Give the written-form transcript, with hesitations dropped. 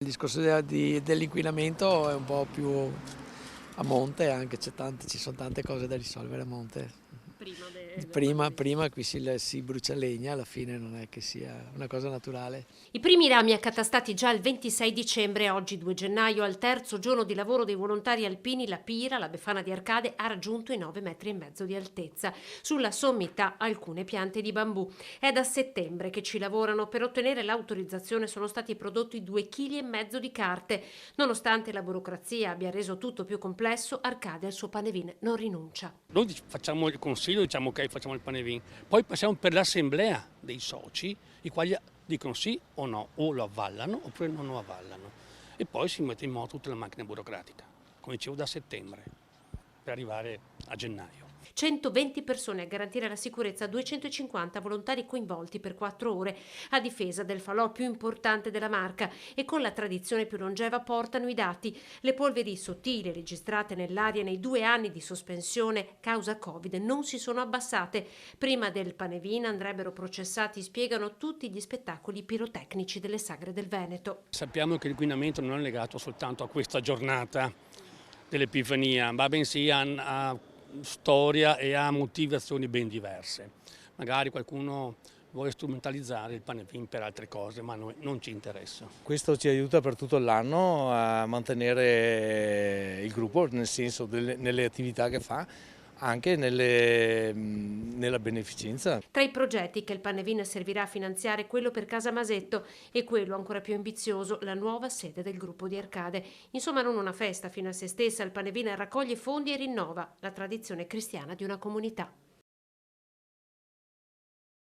Il discorso dell'inquinamento è un po' più a monte, anche ci sono tante cose da risolvere a monte. Prima qui si brucia legna, alla fine non è che sia una cosa naturale. I primi rami accatastati già il 26 dicembre, oggi 2 gennaio, al terzo giorno di lavoro dei volontari alpini, la Pira, la Befana di Arcade, ha raggiunto i 9,5 metri di altezza. Sulla sommità alcune piante di bambù. È da settembre che ci lavorano. Per ottenere l'autorizzazione sono stati prodotti 2,5 kg di carte. Nonostante la burocrazia abbia reso tutto più complesso, Arcade al suo panevin non rinuncia. Noi facciamo il consiglio, diciamo ok, facciamo il panevin, poi passiamo per l'assemblea dei soci, i quali dicono sì o no, o lo avvallano oppure non lo avvallano. E poi si mette in moto tutta la macchina burocratica, come dicevo da settembre, per arrivare a gennaio. 120 persone a garantire la sicurezza, 250 volontari coinvolti per 4 ore a difesa del falò più importante della Marca e con la tradizione più longeva portano i dati. Le polveri sottili registrate nell'aria nei 2 anni di sospensione causa Covid non si sono abbassate. Prima del Panevin andrebbero processati, spiegano, tutti gli spettacoli pirotecnici delle sagre del Veneto. Sappiamo che l'inquinamento non è legato soltanto a questa giornata dell'Epifania, ma bensì a storia e a motivazioni ben diverse. Magari qualcuno vuole strumentalizzare il Panevin per altre cose, ma a noi non ci interessa. Questo ci aiuta per tutto l'anno a mantenere il gruppo, nel senso nelle attività che fa, anche nella beneficenza. Tra i progetti che il Panevin servirà a finanziare, quello per Casa Masetto e quello ancora più ambizioso, la nuova sede del gruppo di Arcade. Insomma, non una festa fino a se stessa, il Panevin raccoglie fondi e rinnova la tradizione cristiana di una comunità.